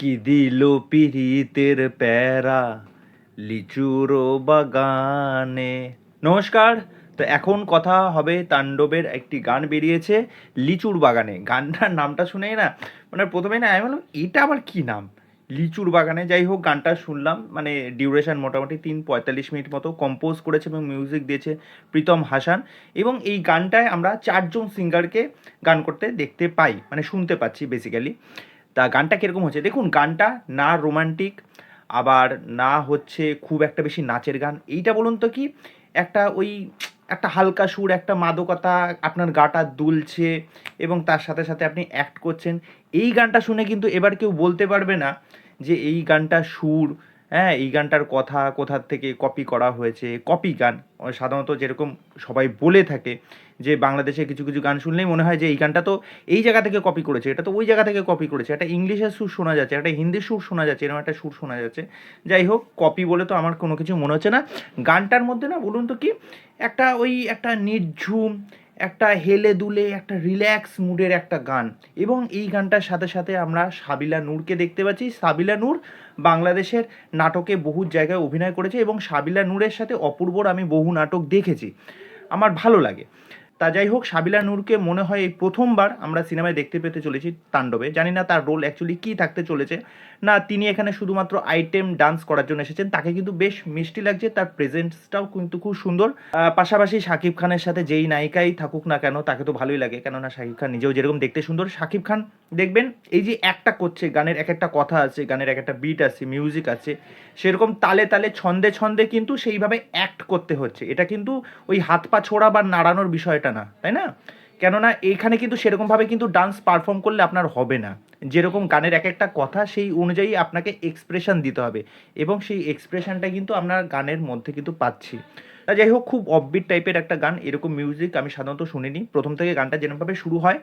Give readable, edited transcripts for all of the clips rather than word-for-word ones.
কি দিল পিরিতের প্যারা লিচুর বাগানে। নমস্কার। তো এখন কথা হবে তাণ্ডবের একটি গান বেরিয়েছে লিচুর বাগানে। গানটার নামটা শুনেই না মানে প্রথমে না আমি বললাম এটা আবার কি নাম, লিচুর বাগানে। যাই হোক, গানটা শুনলাম, মানে ডিউরেশন মোটামুটি 3-45 মিনিট মতো। কম্পোজ করেছে এবং মিউজিক দিয়েছে প্রীতম হাসান। এবং এই গানটায় আমরা 4জন সিঙ্গারকে গান করতে দেখতে পাই, মানে শুনতে পাচ্ছি বেসিক্যালি। তা গানটা কীরকম হচ্ছে দেখুন। গানটা না রোমান্টিক, আবার না হচ্ছে খুব একটা বেশি নাচের গান। এইটা বলুন তো কি একটা ওই একটা হালকা সুর, একটা মাদকতা, আপনার গাটা দুলছে এবং তার সাথে সাথে আপনি অ্যাক্ট করছেন। এই গানটা শুনে কিন্তু এবার কেউ বলতে পারবে না যে এই গানটা সুর, হ্যাঁ, এই গানটার কথা কোথার থেকে কপি করা হয়েছে। কপি গান সাধারণত যেরকম সবাই বলে থাকে যে বাংলাদেশে কিছু কিছু গান শুনলেই মনে হয় যে এই গানটা তো এই জায়গা থেকে কপি করেছে, এটা তো ওই জায়গা থেকে কপি করেছে, একটা ইংলিশের সুর শোনা যাচ্ছে, একটা হিন্দির সুর শোনা যাচ্ছে, এরকম একটা সুর শোনা যাচ্ছে। যাই হোক, কপি বলে তো আমার কোনো কিছু মনে হচ্ছে না। গানটার মধ্যে না বলুন তো কি একটা ওই একটা নির্ঝুম, একটা হেলে দুলে, একটা রিল্যাক্স মুডের একটা গান। এবং এই গানটার সাথে সাথে আমরা সাবিলা নূরকে দেখতে পাচ্ছি। সাবিলা নূর বাংলাদেশের নাটকে বহু জায়গায় অভিনয় করেছে এবং সাবিলা নূরের সাথে অপূর্বর আমি বহু নাটক দেখেছি, আমার ভালো লাগে। তা যাই হোক, সাবিলা নূরকে মনে হয় এই প্রথমবার আমরা সিনেমায় দেখতে পেতে চলেছি তাণ্ডবে। জানি না তার রোল অ্যাকচুয়ালি কী থাকতে চলেছে। না, তিনি এখানে শুধুমাত্র আইটেম ডান্স করার জন্য এসেছেন। তাকে কিন্তু বেশ মিষ্টি লাগছে, তার প্রেজেন্সটাও কিন্তু খুব সুন্দর। পাশাপাশি শাকিব খানের সাথে যেই নায়িকাই থাকুক না কেন তাকে তো ভালোই লাগে, কেননা শাকিব খান নিজেও যেরকম দেখতে সুন্দর। শাকিব খান দেখবেন এই যে একটা করছে, গানের এক একটা কথা আছে, গানের এক একটা বিট আছে, মিউজিক আছে, সেরকম তালে তালে ছন্দে ছন্দে কিন্তু সেইভাবে অ্যাক্ট করতে হচ্ছে। এটা কিন্তু ওই হাত পা ছোড়া বা নাড়ানোর বিষয়টা না, তাই না? কেননা এইখানে কিন্তু সেরকমভাবে কিন্তু ডান্স পারফর্ম করলে আপনার হবে না। যেরকম গানের এক একটা কথা সেই অনুযায়ী আপনাকে এক্সপ্রেশন দিতে হবে, এবং সেই এক্সপ্রেশনটা কিন্তু আমরা গানের মধ্যে কিন্তু পাচ্ছি। তা যাই হোক, খুব অফবিট টাইপের একটা গান। এরকম মিউজিক আমি সাধারণত শুনিনি। প্রথম থেকে গানটা যেরকমভাবে শুরু হয়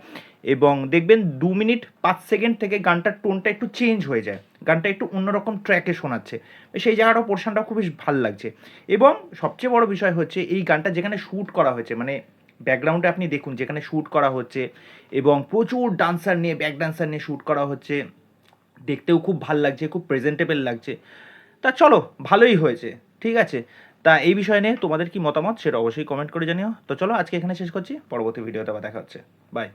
এবং দেখবেন 2 মিনিট 5 সেকেন্ড থেকে গানটার টোনটা একটু চেঞ্জ হয়ে যায়, গানটা একটু অন্যরকম ট্র্যাকে শোনাচ্ছে। সেই জায়গাটা পোর্শনটা খুব বেশ ভাল লাগছে। এবং সবচেয়ে বড় বিষয় হচ্ছে এই গানটা যেখানে শ্যুট করা হয়েছে, মানে ব্যাকগ্রাউন্ডে আপনি দেখুন যেখানে শ্যুট করা হচ্ছে এবং প্রচুর ডান্সার নিয়ে, ব্যাক ডান্সার নিয়ে শ্যুট করা হচ্ছে, দেখতেও খুব ভাল লাগছে, খুব প্রেজেন্টেবল লাগছে। তা চলো, ভালোই হয়েছে, ঠিক আছে। তা এই বিষয় নিয়ে তোমাদের কি মতামত সেটা অবশ্যই কমেন্ট করে জানিও। তো চলো, আজকে এখানে শেষ করছি, পরবর্তী ভিডিওতে আবার দেখা হচ্ছে। বাই।